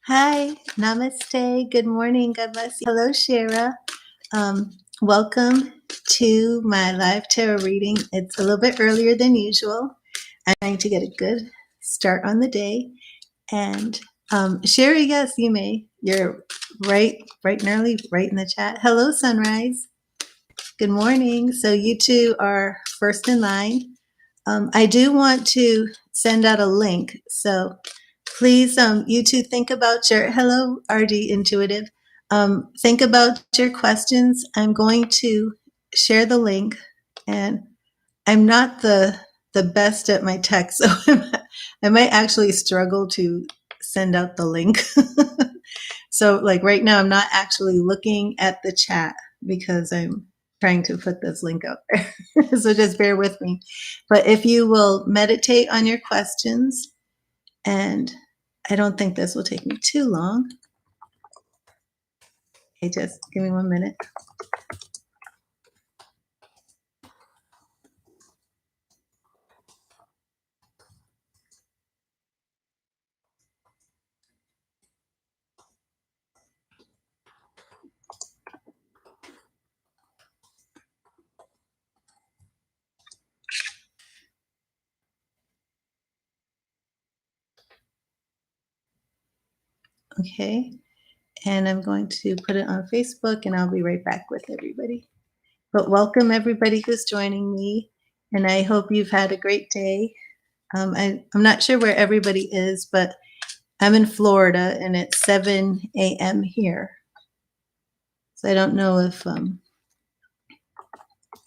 Hi, namaste, good morning, God bless you. Hello, Shara. Welcome to my live tarot reading. It's a little bit earlier than usual. I'm trying to get a good start on the day. And Shara, yes, you may. You're right and early, right in the chat. Hello, Sunrise. Good morning. So you two are first in line. I do want to send out a link. So please, you two think about your, hello, RD Intuitive. Think about your questions. I'm going to share the link, and I'm not the best at my tech, so I might actually struggle to send out the link. So like right now, I'm not actually looking at the chat because I'm trying to put this link out there. So just bear with me. But if you will meditate on your questions, and I don't think this will take me too long. Okay, just give me 1 minute. Okay, and I'm going to put it on Facebook, and I'll be right back with everybody. But welcome everybody who's joining me, and I hope you've had a great day. I'm not sure where everybody is, but I'm in Florida, and it's 7 a.m. here. So I don't know if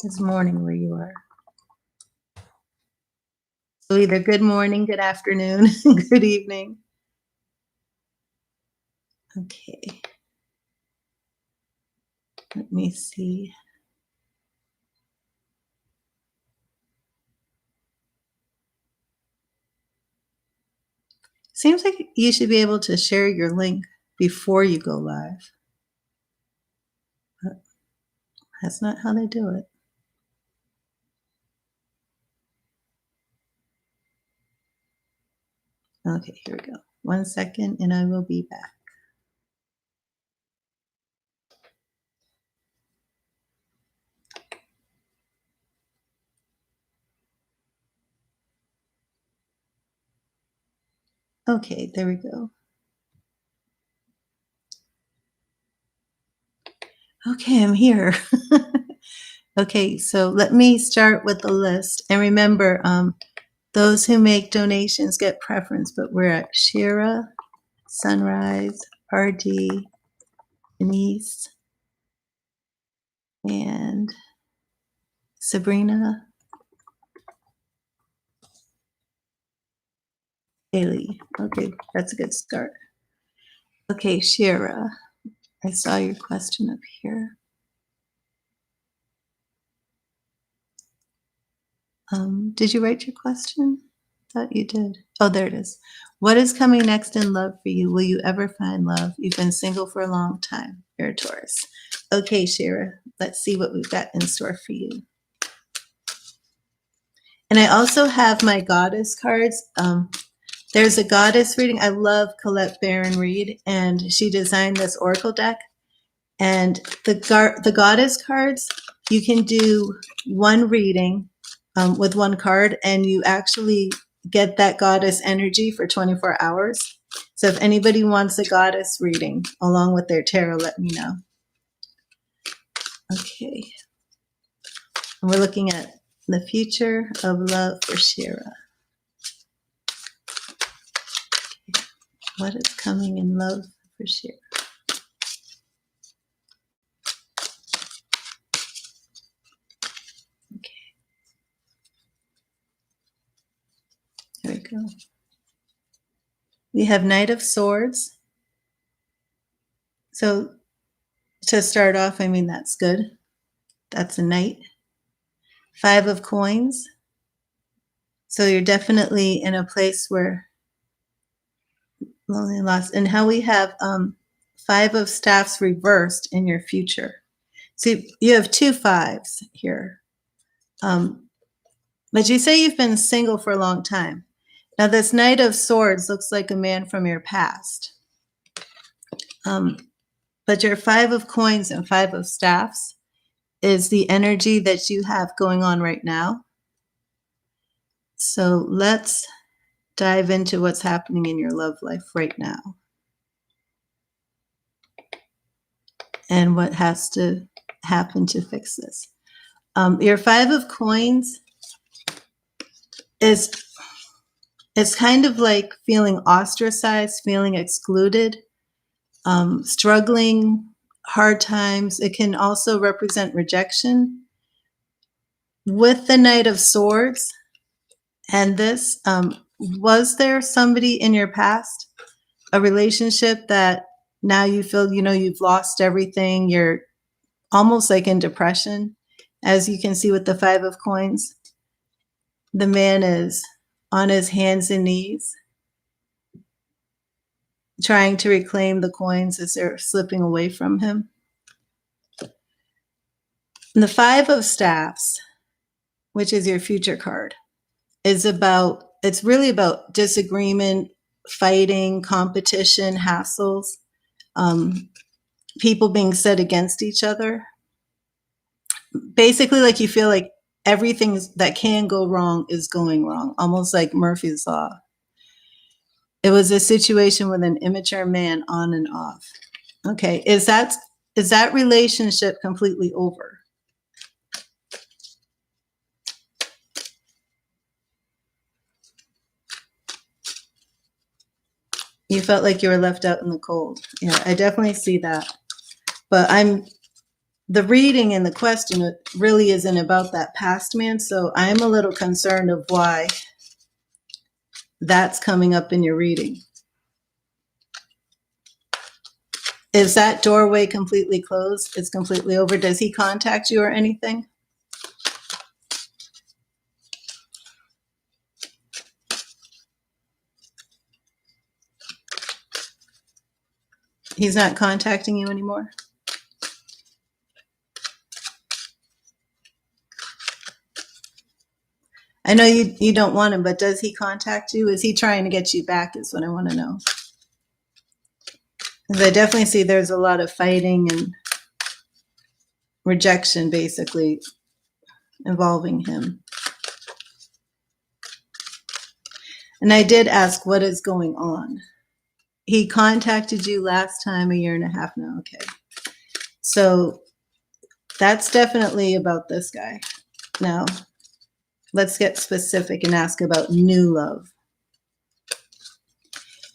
it's morning where you are. So either good morning, good afternoon, good evening. Okay. Let me see. Seems like you should be able to share your link before you go live. But that's not how they do it. Okay, here we go. 1 second and I will be back. Okay, there we go. Okay, I'm here. Okay, so let me start with the list. And remember, those who make donations get preference, but we're at Shira, Sunrise, RD, Denise, and Sabrina, Haley. Okay, that's a good start. Okay, Shira, I saw your question up here. Did you write your question? Thought you did. Oh, there it is. What is coming next in love for you? Will you ever find love? You've been single for a long time. You're a Taurus. Okay, Shira, let's see what we've got in store for you. And I also have my goddess cards. There's a goddess reading. I love Colette Baron Reed, and she designed this oracle deck. And the goddess cards, you can do one reading with one card, and you actually get that goddess energy for 24 hours. So if anybody wants a goddess reading along with their tarot, let me know. Okay. And we're looking at the future of love for Shira. What is coming in love for Shira? Okay. There we go. We have Knight of Swords. So to start off, I mean, that's good. That's a knight. 5 of Coins. So you're definitely in a place where lonely, lost. And how we have 5 of Staffs reversed in your future. So you have 2 5s here. But you say you've been single for a long time. Now this Knight of Swords looks like a man from your past. But your 5 of coins and 5 of staffs is the energy that you have going on right now. So let's dive into what's happening in your love life right now and what has to happen to fix this. Your 5 of coins is, it's kind of like feeling ostracized, feeling excluded, struggling, hard times. It can also represent rejection. With the Knight of Swords and this, was there somebody in your past, a relationship that now you feel, you've lost everything, you're almost like in depression? As you can see with the 5 of coins, the man is on his hands and knees, trying to reclaim the coins as they're slipping away from him. And the 5 of staffs, which is your future card, it's really about disagreement, fighting, competition, hassles, people being set against each other. Basically, like you feel like everything that can go wrong is going wrong, almost like Murphy's Law. It was a situation with an immature man on and off. Okay, is that relationship completely over? You felt like you were left out in the cold. Yeah, I definitely see that. But the reading and the question really isn't about that past man, so I'm a little concerned of why that's coming up in your reading. Is that doorway completely closed? It's completely over. Does he contact you or anything? He's not contacting you anymore? I know you don't want him, but does he contact you? Is he trying to get you back is what I want to know. Because I definitely see there's a lot of fighting and rejection basically involving him. And I did ask, what is going on? He contacted you last time, 1.5 years now. Okay. So that's definitely about this guy. Now, let's get specific and ask about new love.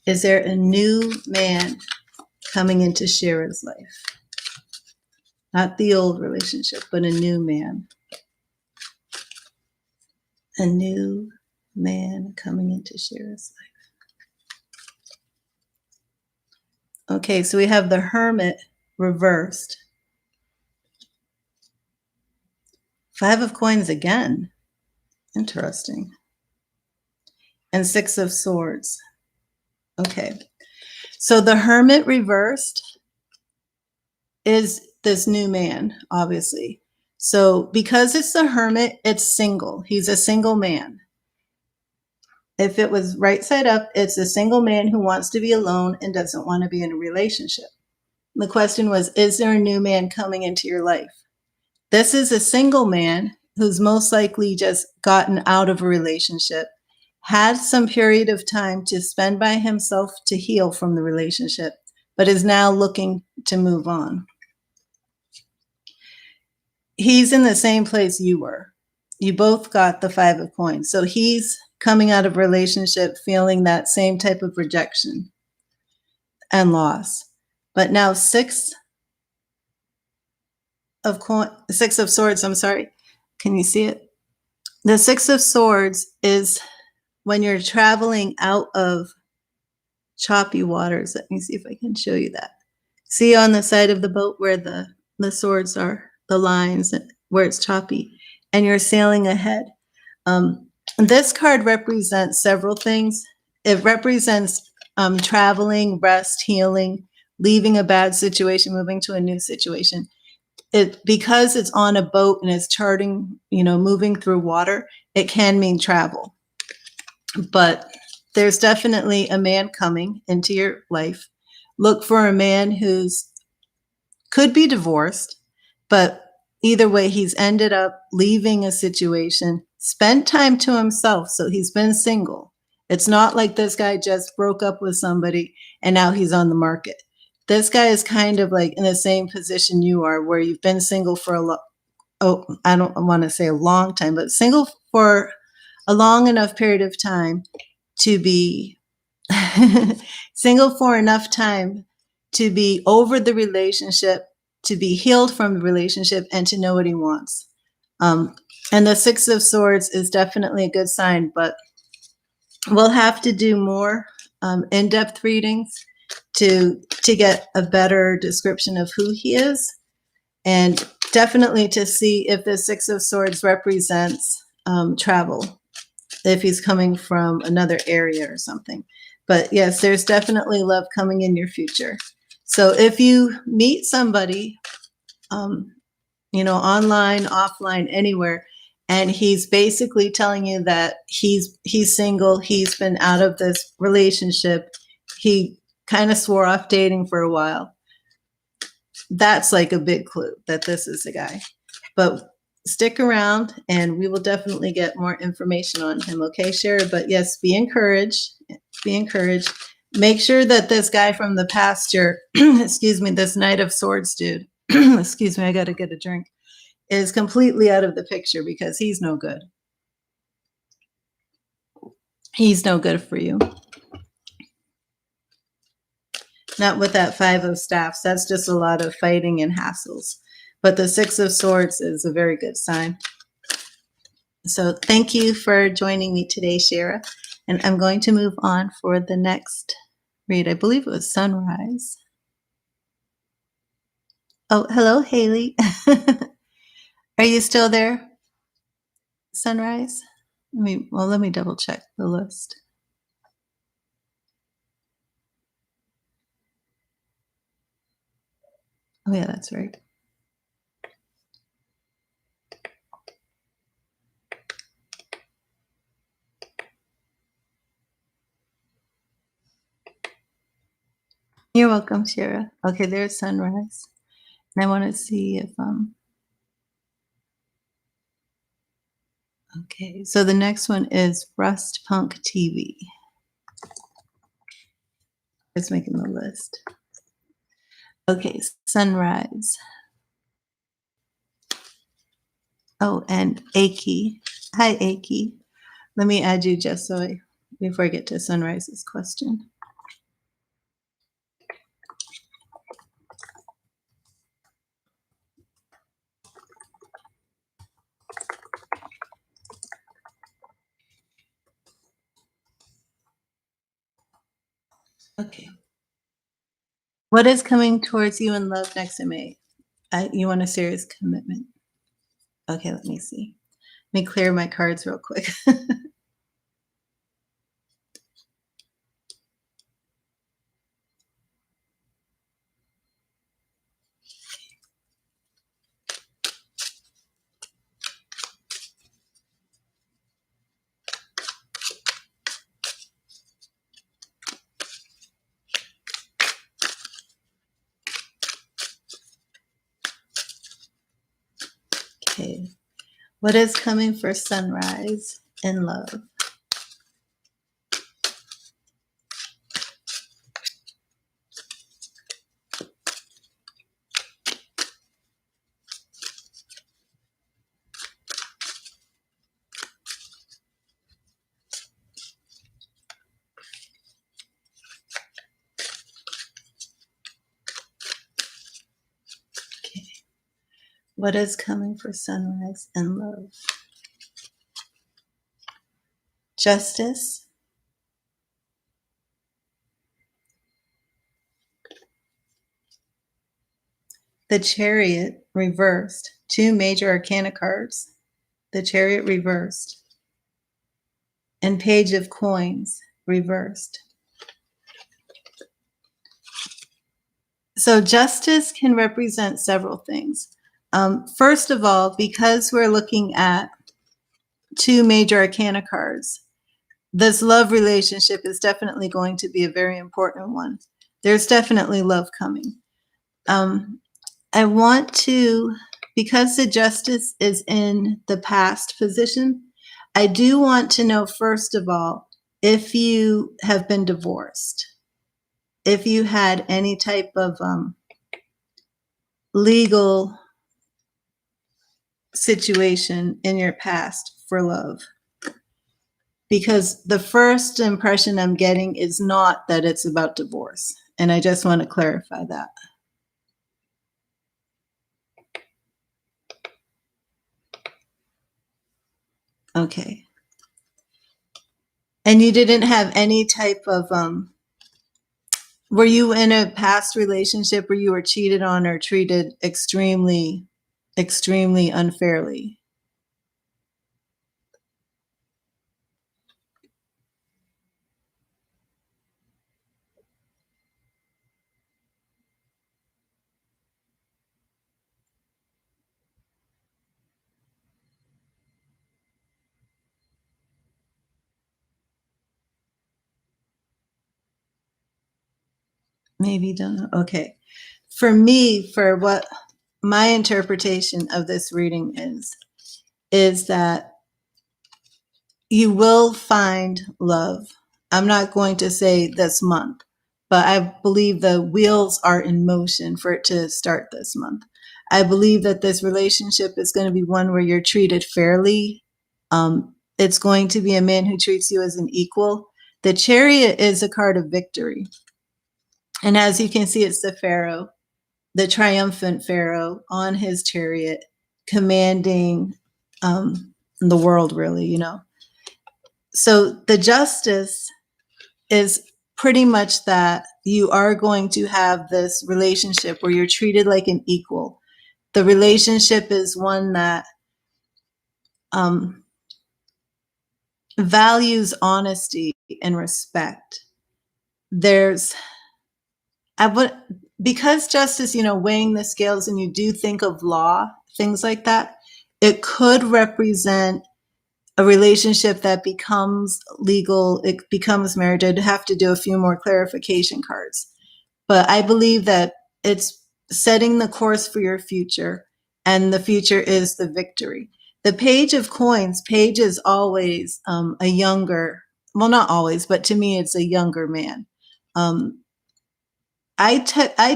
Is there a new man coming into Shira's life? Not the old relationship, but a new man. A new man coming into Shira's life. Okay, so we have the Hermit reversed. 5 of coins again. Interesting. And 6 of swords. Okay, so the Hermit reversed is this new man, obviously. So because it's the Hermit, it's single. He's a single man. If it was right side up, it's a single man who wants to be alone and doesn't want to be in a relationship. The question was, is there a new man coming into your life? This is a single man who's most likely just gotten out of a relationship, had some period of time to spend by himself to heal from the relationship, but is now looking to move on. He's in the same place you were. You both got the 5 of coins. So he's coming out of a relationship feeling that same type of rejection and loss. But now 6 of swords, I'm sorry. Can you see it? The 6 of swords is when you're traveling out of choppy waters. Let me see if I can show you that. See on the side of the boat where the swords are, the lines where it's choppy, and you're sailing ahead. This card represents several things. It represents traveling, rest, healing, leaving a bad situation, moving to a new situation. Because it's on a boat and it's charting, moving through water, it can mean travel. But there's definitely a man coming into your life look for a man who's could be divorced, but either way, he's ended up leaving a situation, spent time to himself. So he's been single. It's not like this guy just broke up with somebody and now he's on the market. This guy is kind of like in the same position you are, where you've been single for I don't want to say a long time, but single for a long enough period of time to be single for enough time to be over the relationship, to be healed from the relationship, and to know what he wants. And the Six of Swords is definitely a good sign, but we'll have to do more in-depth readings to get a better description of who he is, and definitely to see if the Six of Swords represents travel, if he's coming from another area or something. But yes, there's definitely love coming in your future. So if you meet somebody, online, offline, anywhere, and he's basically telling you that he's single, he's been out of this relationship, he kind of swore off dating for a while, that's like a big clue that this is the guy. But stick around and we will definitely get more information on him. Okay, Shara? But yes, be encouraged. Be encouraged. Make sure that this guy from the past year, excuse me, this Knight of Swords dude, excuse me, I got to get a drink, is completely out of the picture, because he's no good. He's no good for you. Not with that Five of Staffs. That's just a lot of fighting and hassles. But the Six of Swords is a very good sign. So thank you for joining me today, Shara. And I'm going to move on for the next read. I believe it was Sunrise. Oh, hello, Haley. Are you still there? Sunrise? Let me double check the list. Oh yeah, that's right. You're welcome, Shara. Okay, there's Sunrise. And I want to see if okay, so the next one is Rust Punk TV. It's making the list. Okay, Sunrise. Oh, and Aki. Hi, Aki. Let me add you just before I get to Sunrise's question. Okay. What is coming towards you in love next to me? You want a serious commitment? Okay, let me see. Let me clear my cards real quick. Okay. What is coming for Sunrise in love? Okay. What is coming for Sunrise in love? Justice. The Chariot reversed. 2 major arcana cards. The Chariot reversed. And Page of Coins reversed. So justice can represent several things. First of all, because we're looking at 2 major arcana cards, this love relationship is definitely going to be a very important one. There's definitely love coming. I want to, because the Justice is in the past position, I do want to know, first of all, if you have been divorced, if you had any type of legal situation in your past for love. Because the first impression I'm getting is not that it's about divorce. And I just want to clarify that. Okay. And you didn't have any type of, were you in a past relationship where you were cheated on or treated extremely, extremely unfairly? Maybe you don't know. Okay. For me, for what my interpretation of this reading is that you will find love. I'm not going to say this month, but I believe the wheels are in motion for it to start this month. I believe that this relationship is going to be one where you're treated fairly. It's going to be a man who treats you as an equal. The Chariot is a card of victory. And as you can see, it's the Pharaoh, the triumphant Pharaoh on his chariot, commanding the world, really, you know. So the Justice is pretty much that you are going to have this relationship where you're treated like an equal. The relationship is one that values honesty and respect. Because Justice, you know, weighing the scales, and you do think of law, things like that, it could represent a relationship that becomes legal, it becomes marriage. I'd have to do a few more clarification cards. But I believe that it's setting the course for your future, and the future is the victory. The Page of Coins, Page is always a younger, well, not always, but to me, it's a younger man. I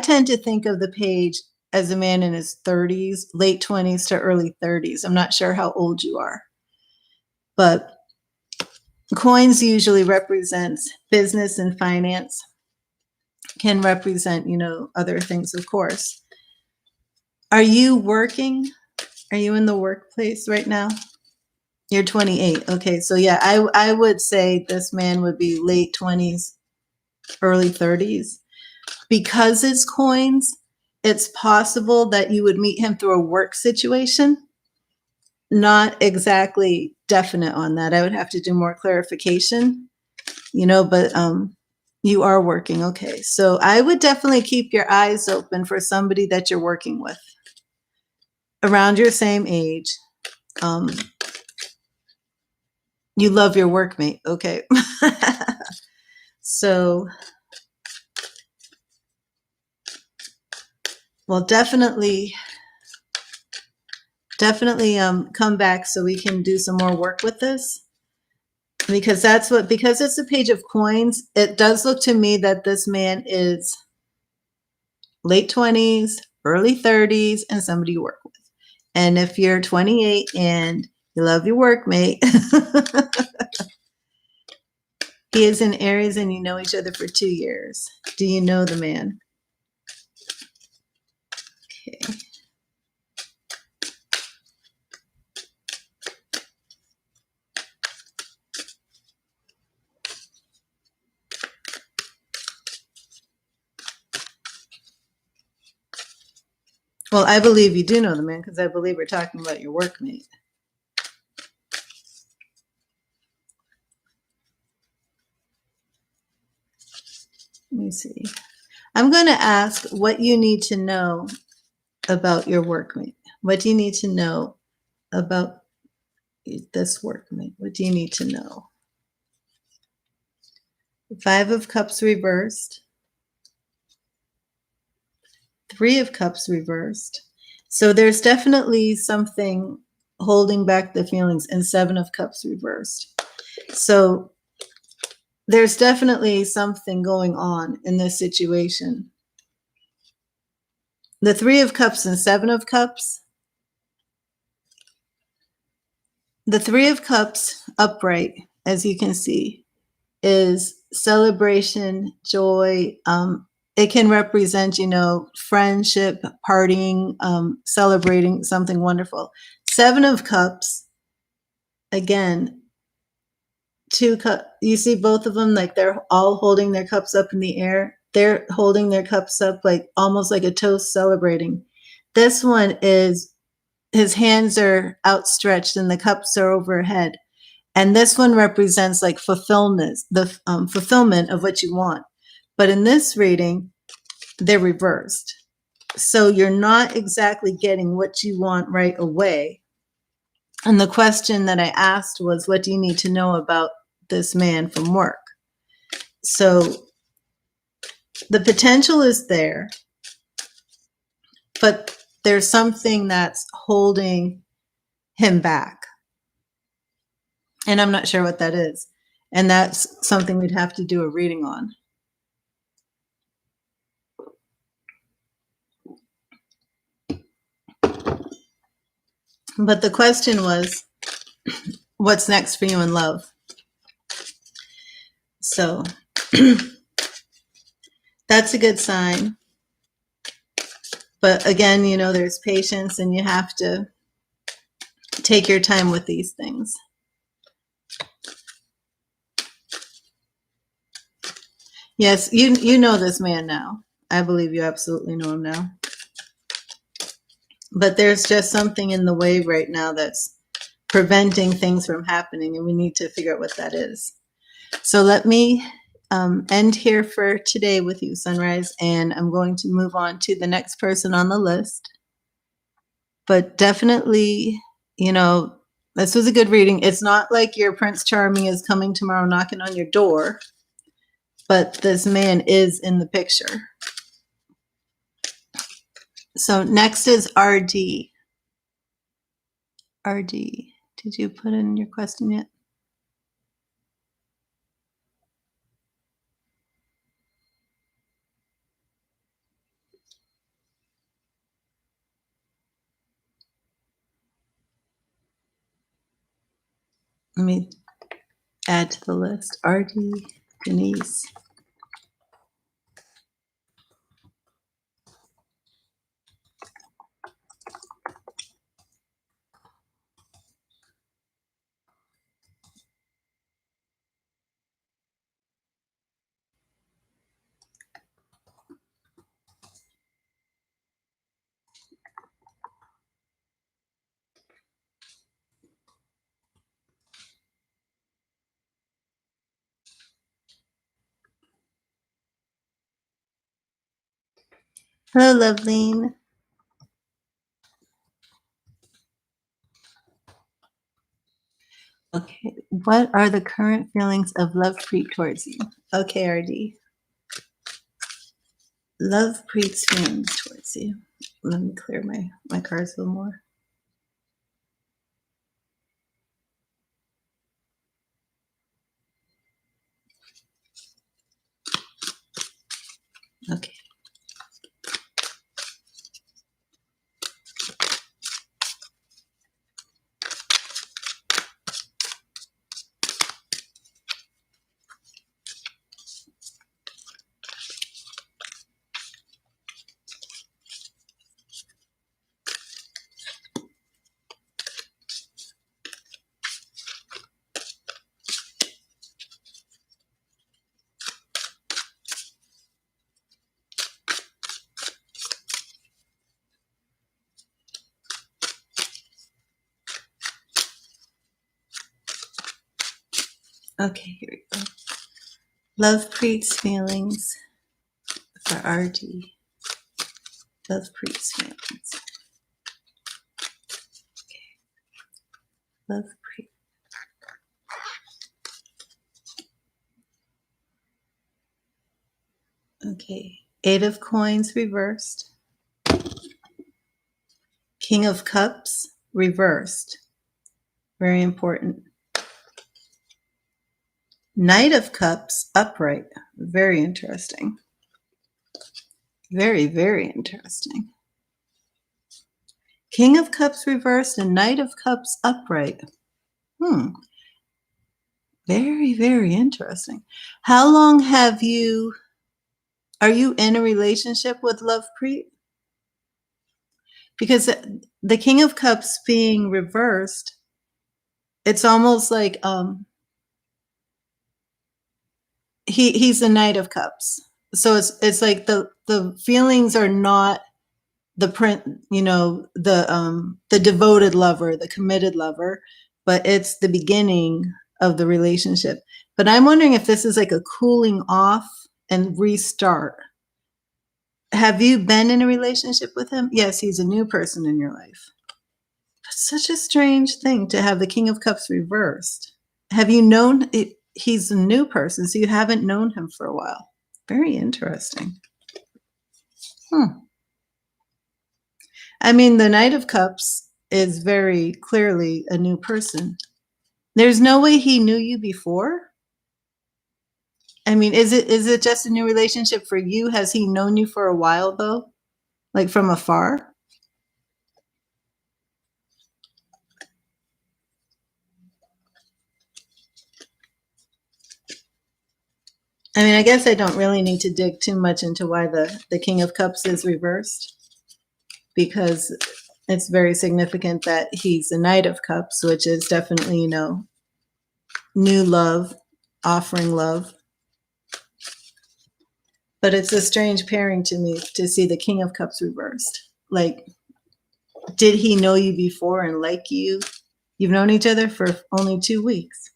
tend to think of the Page as a man in his 30s, late 20s to early 30s. I'm not sure how old you are. But coins usually represents business and finance, can represent, you know, other things, of course. Are you working? Are you in the workplace right now? You're 28. Okay, so yeah, I would say this man would be late 20s, early 30s. Because it's coins, it's possible that you would meet him through a work situation. Not exactly definite on that. I would have to do more clarification, you know, but you are working. Okay. So I would definitely keep your eyes open for somebody that you're working with around your same age. You love your workmate. Okay. So, well, definitely come back so we can do some more work with this. Because because it's a Page of Coins, it does look to me that this man is late 20s, early 30s, and somebody you work with. And if you're 28 and you love your workmate, he is in Aries and you know each other for 2 years. Do you know the man? Okay. Well, I believe you do know the man because I believe we're talking about your workmate. Let me see. I'm going to ask what you need to know about your workmate. What do you need to know about this workmate? What do you need to know? 5 of Cups reversed. Three of Cups reversed. So there's definitely something holding back the feelings, and Seven of Cups reversed. So there's definitely something going on in this situation. The Three of Cups and Seven of Cups. The Three of Cups upright, as you can see, is celebration, joy. It can represent, friendship, partying, celebrating something wonderful. Seven of Cups, again, two cup. You see both of them, like they're all holding their cups up in the air. They're holding their cups up like almost like a toast, celebrating. This one is his hands are outstretched and the cups are overhead. And this one represents like fulfillment, the fulfillment of what you want. But in this reading, they're reversed. So you're not exactly getting what you want right away. And the question that I asked was, what do you need to know about this man from work? So the potential is there, but there's something that's holding him back. And I'm not sure what that is. And that's something we'd have to do a reading on. But the question was, what's next for you in love? So that's a good sign. But again, there's patience and you have to take your time with these things. Yes, you know this man now. I believe you absolutely know him now. But there's just something in the way right now that's preventing things from happening, and we need to figure out what that is. So let me end here for today with you, Sunrise, and I'm going to move on to the next person on the list. But definitely, this was a good reading. It's not like your Prince Charming is coming tomorrow knocking on your door, but this man is in the picture. So next is RD. RD, did you put in your question yet? Let me add to the list. RD, Denise. Hello, Loveline. Okay, what are the current feelings of Lovepreet towards you? Okay, RD. Lovepreet's feelings towards you. Let me clear my cards a little more. Okay. Okay, here we go. Lovepreet's feelings for RD. Lovepreet's feelings. Okay. Lovepreet. Okay. 8 of Coins reversed. King of Cups reversed. Very important. Knight of Cups upright. Very interesting. Very, very interesting. King of Cups reversed and Knight of Cups upright. Very, very interesting. How long are you in a relationship with Lovepreet? Because the King of Cups being reversed, it's almost like he's the Knight of Cups. So it's like the feelings are not the the devoted lover, the committed lover, but it's the beginning of the relationship. But I'm wondering if this is like a cooling off and restart. Have you been in a relationship with him? Yes, he's a new person in your life. That's such a strange thing to have the King of Cups reversed. Have you known it? He's a new person, so you haven't known him for a while. Very interesting. I mean, the Knight of Cups is very clearly a new person. There's no way he knew you before. I mean, is it just a new relationship for you? Has he known you for a while though? Like from afar? I mean, I guess I don't really need to dig too much into why the King of Cups is reversed, because it's very significant that he's the Knight of Cups, which is definitely, new love, offering love. But it's a strange pairing to me to see the King of Cups reversed. Like, did he know you before and like you? You've known each other for only 2 weeks.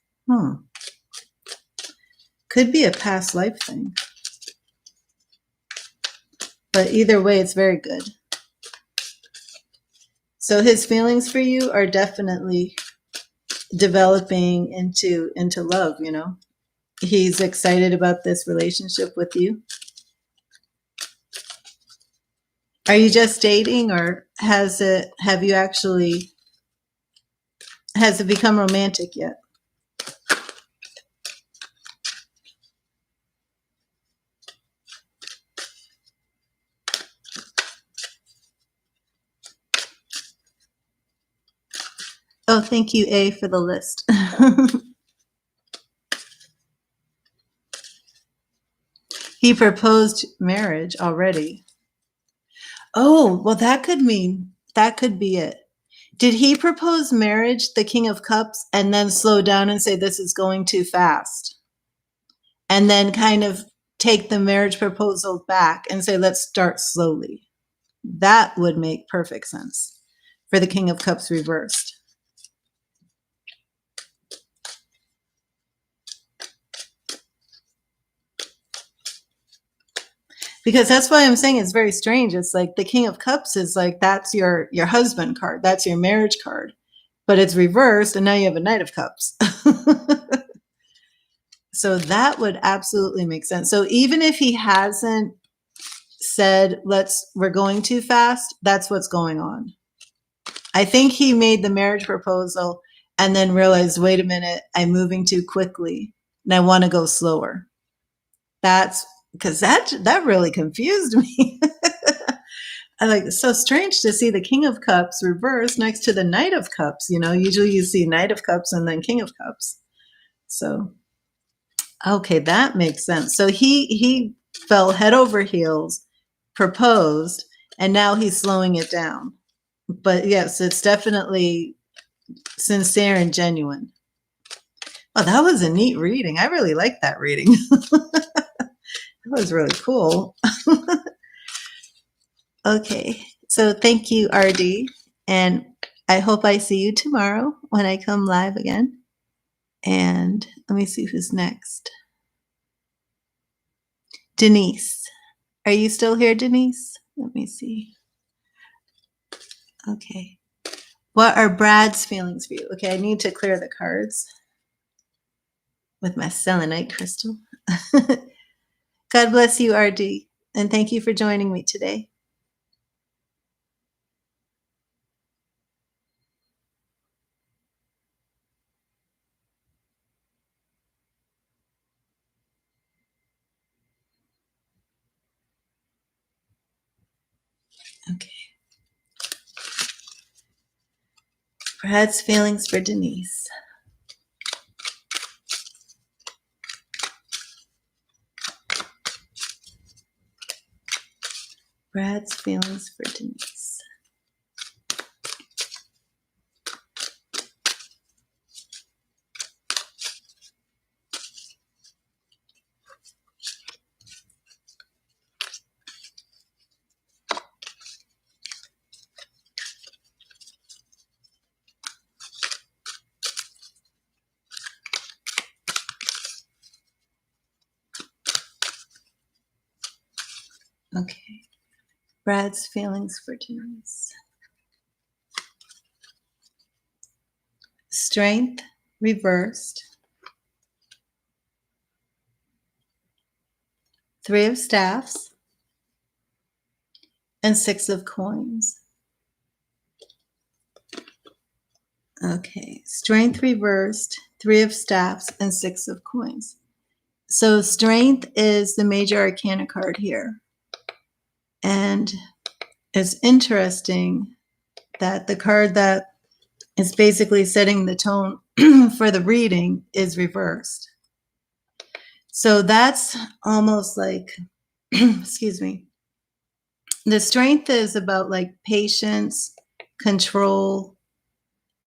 Could be a past life thing. But either way, it's very good. So his feelings for you are definitely developing into love, He's excited about this relationship with you. Are you just dating, or has it become romantic yet? Oh, thank you, A, for the list. He proposed marriage already. Oh, well, that could be it. Did he propose marriage, the King of Cups, and then slow down and say, this is going too fast? And then kind of take the marriage proposal back and say, let's start slowly. That would make perfect sense for the King of Cups reversed. Because that's why I'm saying it's very strange. It's like the King of Cups is like, that's your husband card. That's your marriage card. But it's reversed, and now you have a Knight of Cups. So that would absolutely make sense. So even if he hasn't said, we're going too fast, that's what's going on. I think he made the marriage proposal and then realized, wait a minute, I'm moving too quickly and I want to go slower. That's because that really confused me. I like, it's so strange to see the King of Cups reversed next to the Knight of Cups. Usually you see Knight of Cups and then King of Cups. So, okay, that makes sense. So he fell head over heels, proposed, and now he's slowing it down. But yes, it's definitely sincere and genuine. Oh, that was a neat reading. I really liked that reading. That was really cool. Okay, so thank you, RD. And I hope I see you tomorrow when I come live again. And let me see who's next. Denise. Are you still here, Denise? Let me see. Okay. What are Brad's feelings for you? Okay, I need to clear the cards with my selenite crystal. God bless you, RD. And thank you for joining me today. Okay. Brad's feelings for Denise. Brad's feelings for Denise. Okay. Brad's feelings for Denise. Strength reversed. 3 of staffs and 6 of coins. Okay, strength reversed, 3 of staffs and 6 of coins. So strength is the major arcana card here. And it's interesting that the card that is basically setting the tone for the reading is reversed. So that's almost like, excuse me, the strength is about like patience, control,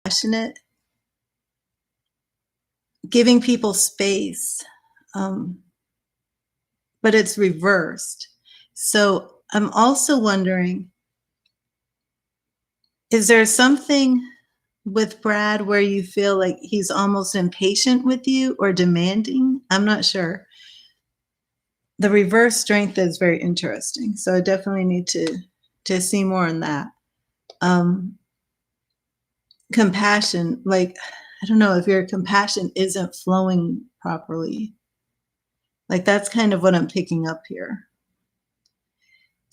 passionate, giving people space, but it's reversed. So I'm also wondering, is there something with Brad where you feel like he's almost impatient with you or demanding? I'm not sure. The reverse strength is very interesting. So I definitely need to see more on that. Compassion, like, I don't know if your compassion isn't flowing properly. Like that's kind of what I'm picking up here.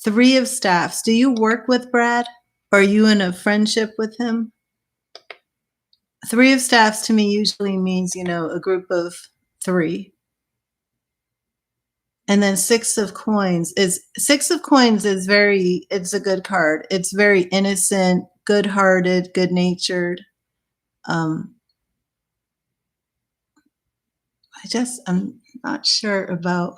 3 of staffs. Do you work with Brad? Are you in a friendship with him? 3 of staffs to me usually means, you know, a group of 3. And then 6 of coins is very, it's a good card. It's very innocent, good-hearted, good-natured. I'm not sure about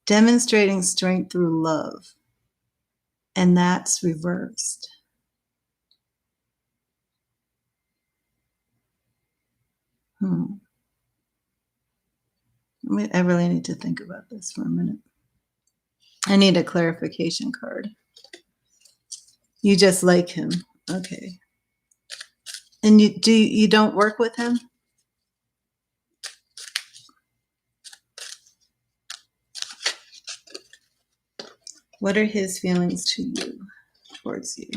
demonstrating strength through love. And that's reversed. I really need to think about this for a minute. I need a clarification card. You just like him. Okay. And you don't work with him? What are his feelings to you, towards you?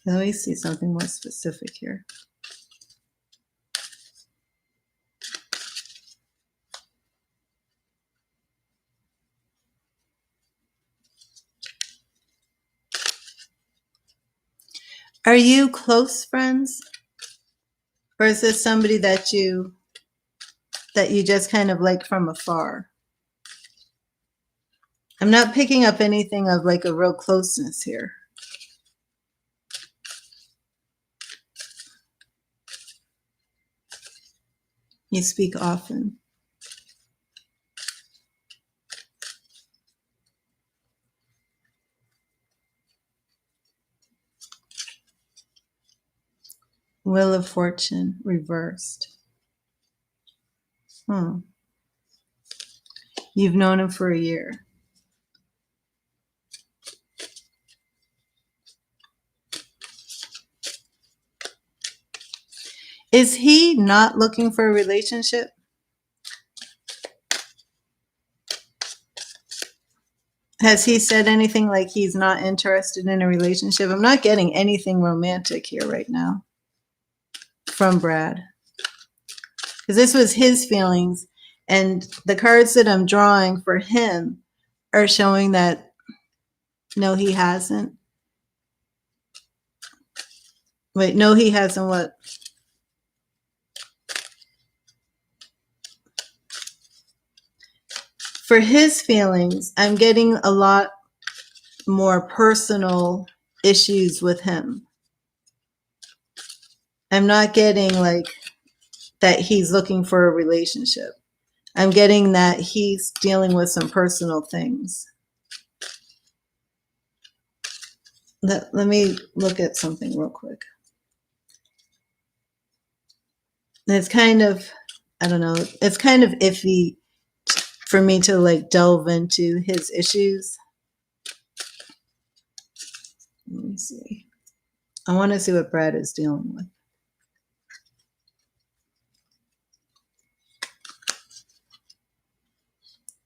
Let me see something more specific here. Are you close friends? Or is this somebody that you just kind of like from afar? I'm not picking up anything of like a real closeness here. You speak often. Wheel of Fortune reversed. You've known him for a year. Is he not looking for a relationship? Has he said anything like he's not interested in a relationship? I'm not getting anything romantic here right now from Brad. Because this was his feelings. And the cards that I'm drawing for him are showing that No, he hasn't. Wait, no, he hasn't what? For his feelings, I'm getting a lot more personal issues with him. I'm not getting like that he's looking for a relationship. I'm getting that he's dealing with some personal things. Let me look at something real quick. It's kind of, I don't know, it's kind of iffy for me to like delve into his issues. Let me see. I want to see what Brad is dealing with.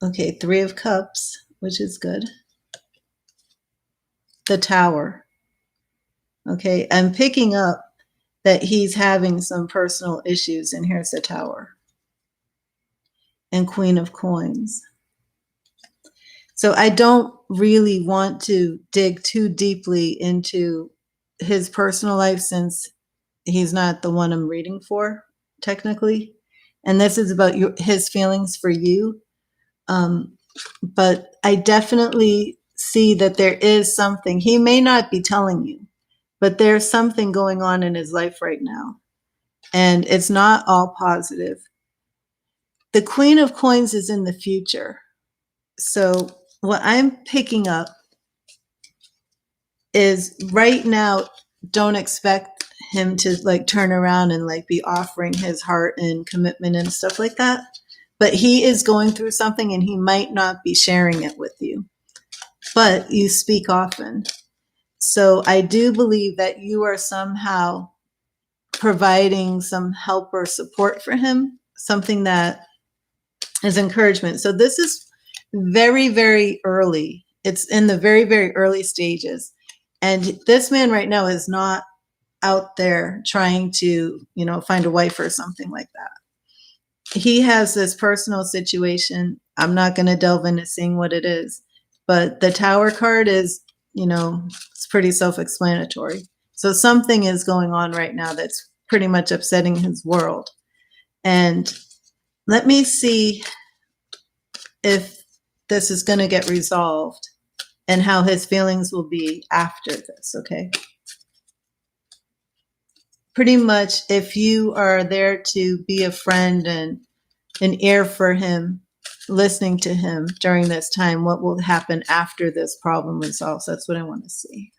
Okay, 3 of Cups, which is good. The Tower. Okay, I'm picking up that he's having some personal issues, and here's the Tower. And Queen of Coins. So I don't really want to dig too deeply into his personal life since he's not the one I'm reading for, technically. And this is about his feelings for you. But I definitely see that there is something. He may not be telling you, but there's something going on in his life right now. And it's not all positive. The Queen of Coins is in the future. So what I'm picking up is right now, don't expect him to like turn around and like be offering his heart and commitment and stuff like that. But he is going through something and he might not be sharing it with you. But you speak often. So I do believe that you are somehow providing some help or support for him, something that is encouragement. So this is very, very early. It's in the very, very early stages. And this man right now is not out there trying to, find a wife or something like that. He has this personal situation. I'm not going to delve into seeing what it is, but the Tower card is, it's pretty self-explanatory. So something is going on right now that's pretty much upsetting his world. And let me see if this is going to get resolved and how his feelings will be after this, okay? Pretty much if you are there to be a friend and an ear for him, listening to him during this time, what will happen after this problem resolves? That's what I want to see.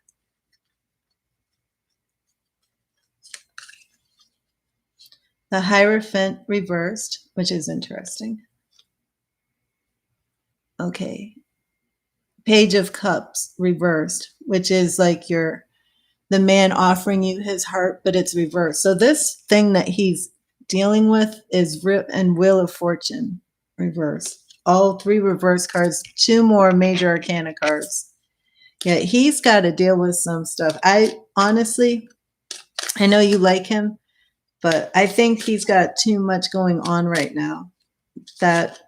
The Hierophant reversed, which is interesting. Okay. Page of Cups reversed, which is like the man offering you his heart, but it's reversed. So this thing that he's dealing with is and Wheel of Fortune reversed. All 3 reverse cards, 2 more major arcana cards. Yeah, he's got to deal with some stuff. I know you like him, but I think he's got too much going on right now. That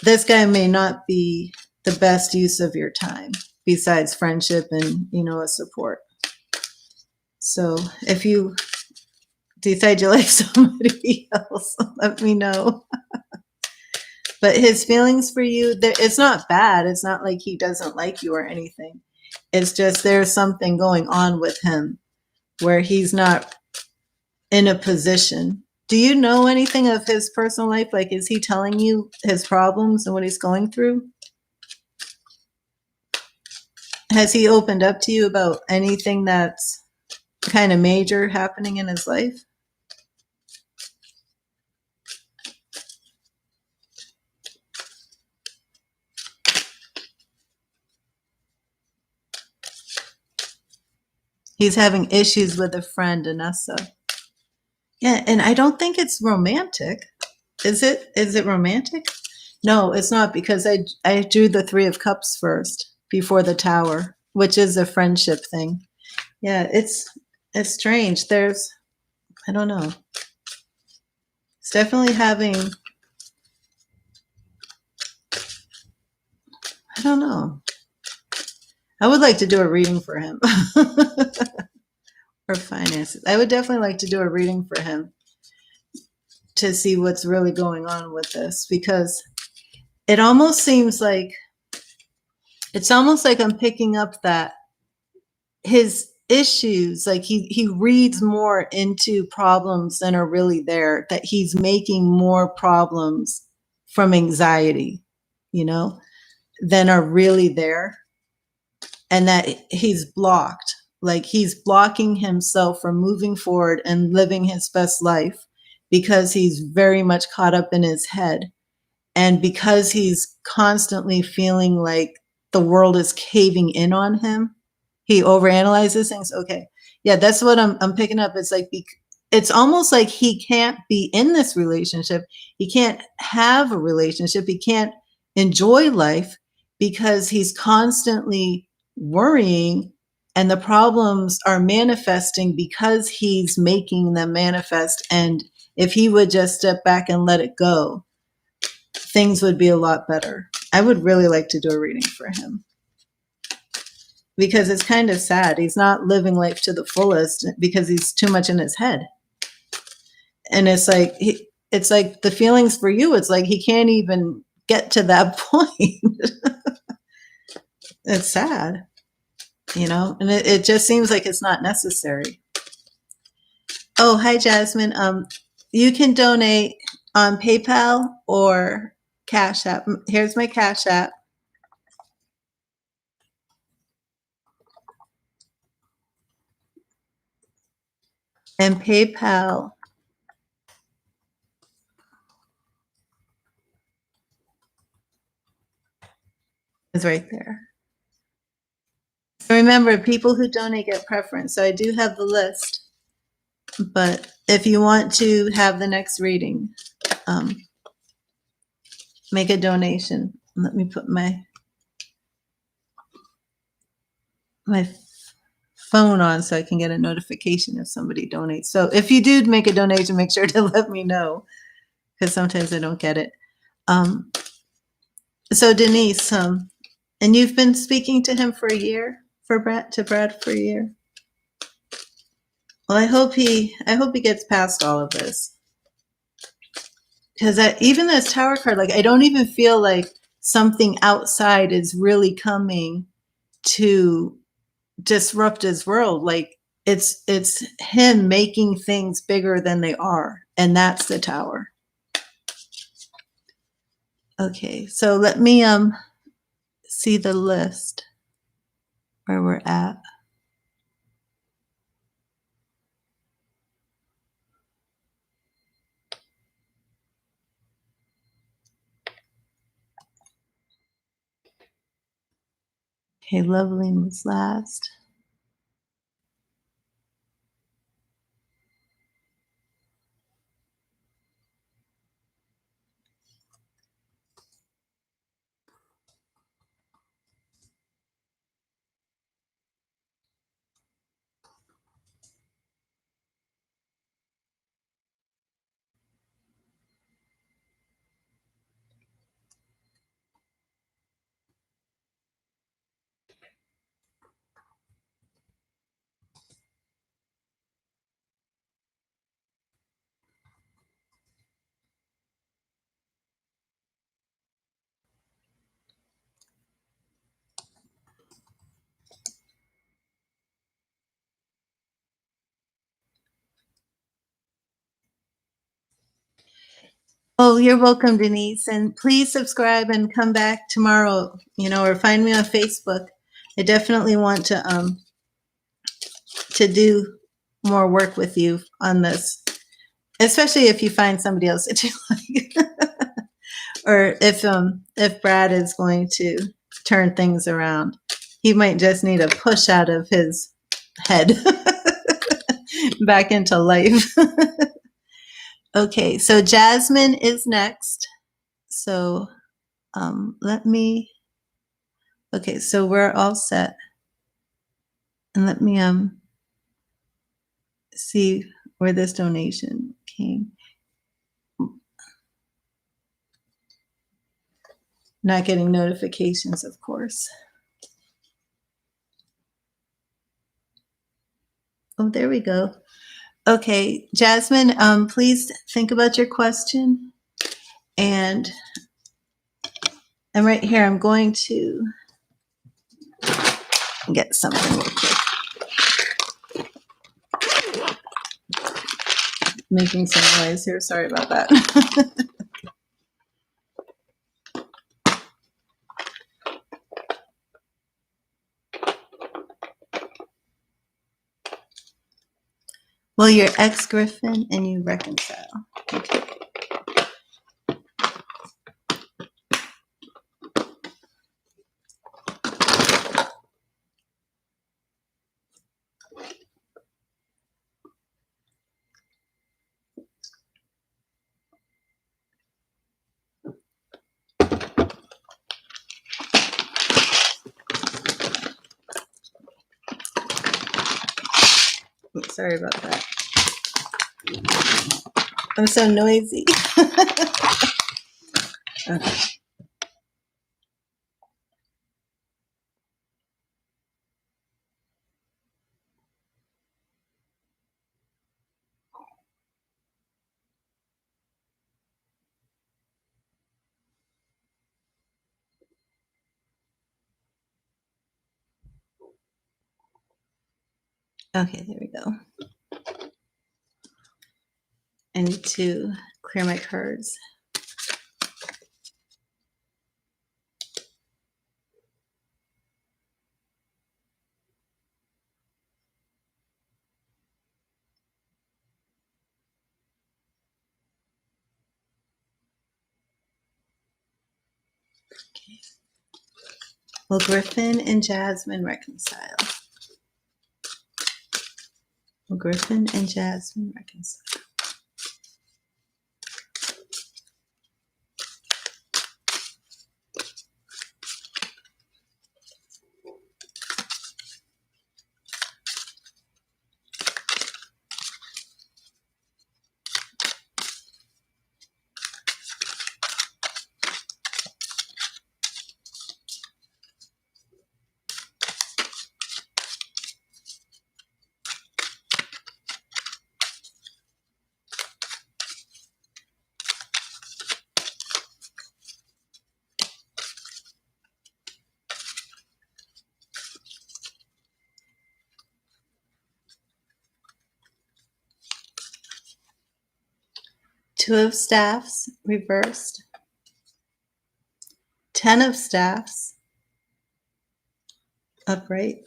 this guy may not be the best use of your time besides friendship and, a support. So if you decide you like somebody else, let me know. But his feelings for you, it's not bad. It's not like he doesn't like you or anything. It's just there's something going on with him where he's not in a position. Do you know anything of his personal life? Like, is he telling you his problems and what he's going through? Has he opened up to you about anything that's kind of major happening in his life? He's having issues with a friend, Anessa. Yeah, and I don't think it's romantic. Is it? Is it romantic? No, it's not, because I drew the 3 of Cups first before the Tower, which is a friendship thing. Yeah, it's strange. I don't know. It's definitely having, I don't know. I would like to do a reading for him. Or finances. I would definitely like to do a reading for him to see what's really going on with this, because it almost seems like it's almost like I'm picking up that his issues, like he reads more into problems than are really there, that he's making more problems from anxiety, you know, than are really there, and that he's blocked, like he's blocking himself from moving forward and living his best life because he's very much caught up in his head, and because he's constantly feeling like the world is caving in on him, he overanalyzes things. Okay. Yeah, that's what I'm picking up. It's like, it's almost like he can't be in this relationship. He can't have a relationship. He can't enjoy life because he's constantly worrying, and the problems are manifesting because he's making them manifest. And if he would just step back and let it go, things would be a lot better. I would really like to do a reading for him because it's kind of sad. He's not living life to the fullest because he's too much in his head. And it's like, it's like the feelings for you, it's like he can't even get to that point. It's sad, you know, and it just seems like it's not necessary. Oh, hi, Jasmine. You can donate on PayPal or Cash App. Here's my Cash App. And PayPal is right there. So remember, people who donate get preference. So I do have the list, but if you want to have the next reading, make a donation. Let me put my phone on so I can get a notification if somebody donates. So if you do make a donation, make sure to let me know, because sometimes I don't get it. So Denise, and you've been speaking to him for a year, Brad for a year. Well, I hope he gets past all of this, because even this Tower card, like I don't even feel like something outside is really coming to disrupt his world. Like it's him making things bigger than they are, and that's the Tower. Okay, so let me see the list where we're at. Okay, Loveline was last. Oh, you're welcome, Denise. And please subscribe and come back tomorrow, or find me on Facebook. I definitely want to do more work with you on this, especially if you find somebody else that you like, or if Brad is going to turn things around. He might just need a push out of his head back into life. Okay, so Jasmine is next. So okay, so we're all set. And let me see where this donation came. Not getting notifications, of course. Oh, there we go. Okay, Jasmine, please think about your question. And right here, I'm going to get something real quick. Making some noise here. Sorry about that. Well, you're ex-Griffin and you reconcile. Okay. Sorry about that. I'm so noisy. Okay. Okay, there we go. I need to clear my cards. Okay. Will Griffin and Jasmine reconcile? Will Griffin and Jasmine reconcile? Two of Staffs reversed. 10 of Staffs upright.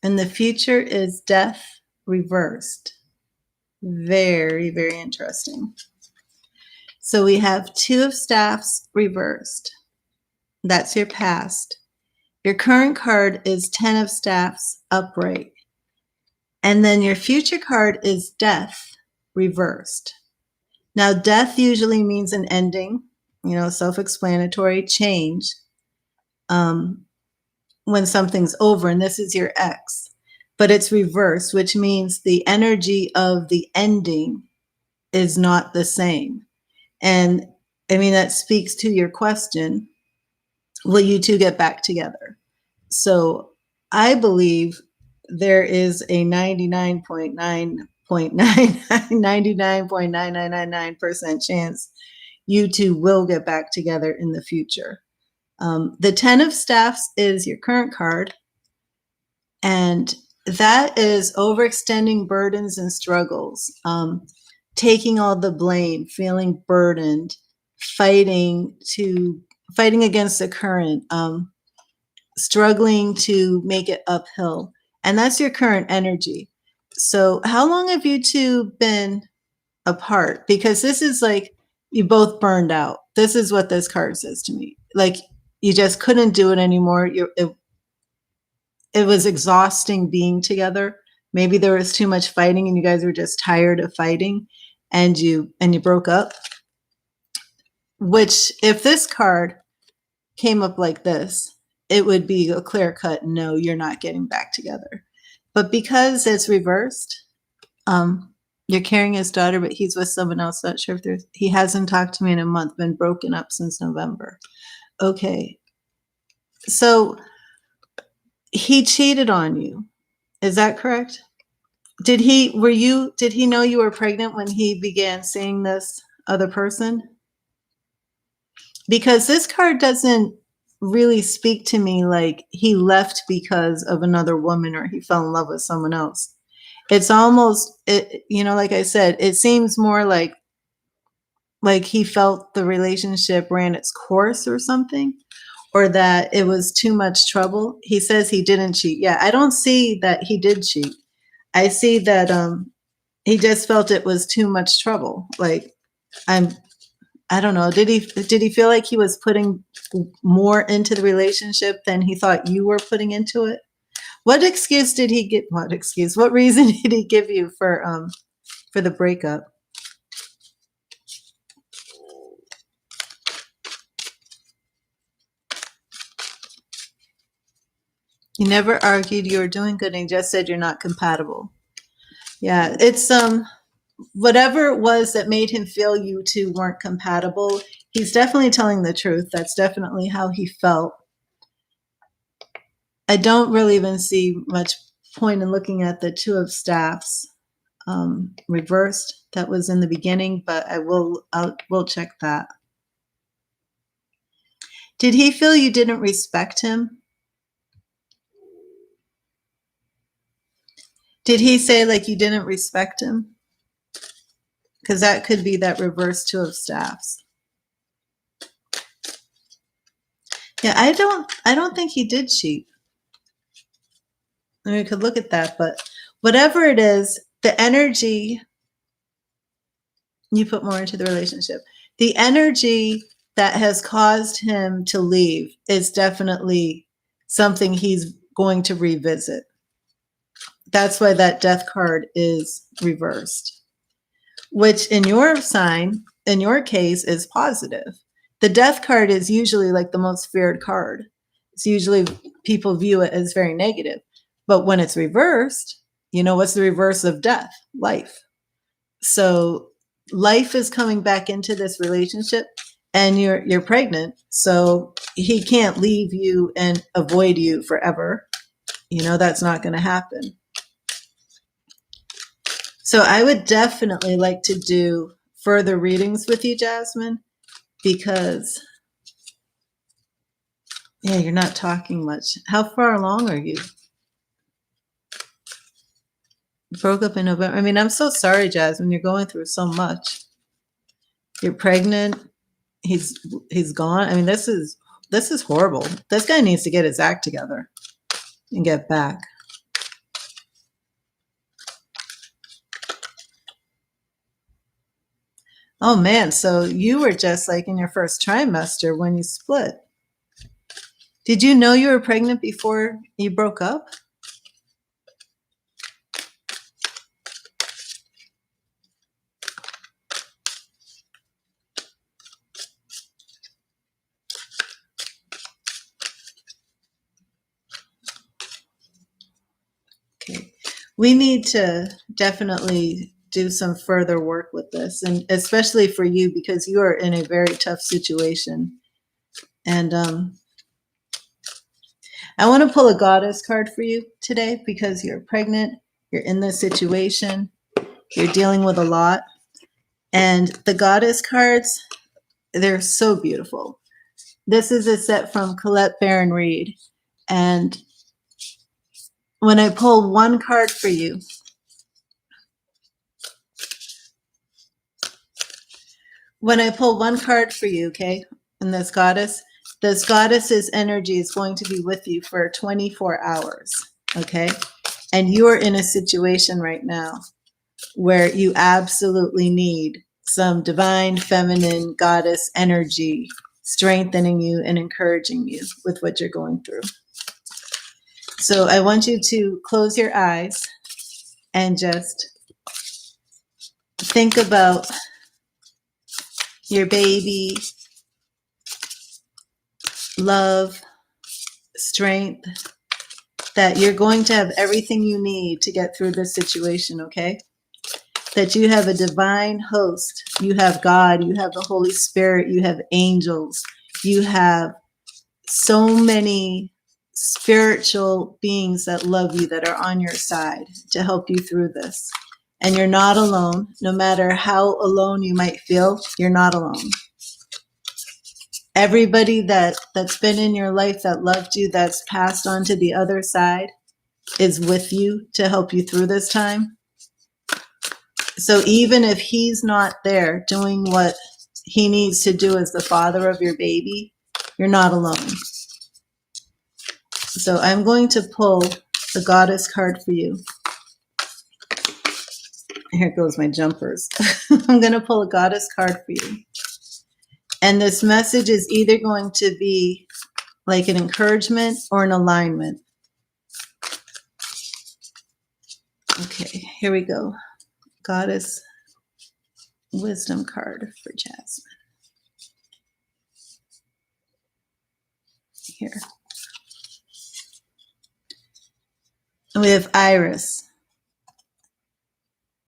And the future is Death reversed. Very, very interesting. So we have 2 of Staffs reversed. That's your past. Your current card is 10 of Staffs upright. And then your future card is Death reversed. Now, death usually means an ending, self-explanatory, change. When something's over, and this is your ex, but it's reversed, which means the energy of the ending is not the same. And I mean, that speaks to your question, will you two get back together? So I believe there is a 99.99999% chance you two will get back together in the future. The 10 of Staffs is your current card, and that is overextending burdens and struggles, taking all the blame, feeling burdened, fighting against the current, struggling to make it uphill. And that's your current energy. So how long have you two been apart? Because this is like you both burned out. This is what this card says to me. Like you just couldn't do it anymore. It was exhausting being together. Maybe there was too much fighting and you guys were just tired of fighting and you broke up. Which, if this card came up like this, it would be a clear cut, no, you're not getting back together. But because it's reversed, you're carrying his daughter, but he's with someone else. Not sure if he hasn't talked to me in a month, been broken up since November. Okay. So he cheated on you. Is that correct? Did he know you were pregnant when he began seeing this other person? Because this card doesn't really speak to me like he left because of another woman or he fell in love with someone else. It's almost, like I said, it seems more like he felt the relationship ran its course or something, or that it was too much trouble. He says he didn't cheat. Yeah, I don't see that he did cheat. I see that he just felt it was too much trouble. Like, I don't know. Did he feel like he was putting more into the relationship than he thought you were putting into it? What excuse did he get? What excuse? What reason did he give you for the breakup? You never argued. You were doing good, and he just said you're not compatible. Yeah, it's whatever it was that made him feel you two weren't compatible. He's definitely telling the truth. That's definitely how he felt. I don't really even see much point in looking at the Two of Staffs reversed. That was in the beginning, but we'll check that. Did he feel you didn't respect him? Did he say like you didn't respect him? Because that could be that reverse Two of Staffs. Yeah, I don't think he did cheat. I mean, we could look at that, but whatever it is, the energy, you put more into the relationship. The energy that has caused him to leave is definitely something he's going to revisit. That's why that Death card is reversed, which in your sign, in your case, is positive. The Death card is usually like the most feared card. It's usually people view it as very negative. But when it's reversed, what's the reverse of death? Life. So life is coming back into this relationship, and you're pregnant. So he can't leave you and avoid you forever. That's not going to happen. So I would definitely like to do further readings with you, Jasmine, because you're not talking much. How far along are you? Broke up in November. I mean, I'm so sorry, Jasmine. You're going through so much. You're pregnant. He's gone. I mean, this is horrible. This guy needs to get his act together and get back. Oh man, so you were just like in your first trimester when you split. Did you know you were pregnant before you broke up? Okay. We need to definitely do some further work with this, and especially for you because you are in a very tough situation. And I want to pull a goddess card for you today because you're pregnant, you're in this situation, you're dealing with a lot. And the goddess cards, they're so beautiful. This is a set from Colette Baron Reed. And when I pull one card for you, okay, and this goddess's energy is going to be with you for 24 hours, okay? And you are in a situation right now where you absolutely need some divine feminine goddess energy strengthening you and encouraging you with what you're going through. So I want you to close your eyes and just think about your baby, love, strength, that you're going to have everything you need to get through this situation, okay? That you have a divine host. You have God, you have the Holy Spirit, you have angels, you have so many spiritual beings that love you, that are on your side to help you through this. And you're not alone. No matter how alone you might feel, you're not alone. Everybody that's been in your life that loved you, that's passed on to the other side, is with you to help you through this time. So even if he's not there doing what he needs to do as the father of your baby, you're not alone. So I'm going to pull the Goddess card for you. Here goes my jumpers. I'm going to pull a Goddess card for you. And this message is either going to be like an encouragement or an alignment. Okay, here we go. Goddess wisdom card for Jasmine. Here. And we have Iris.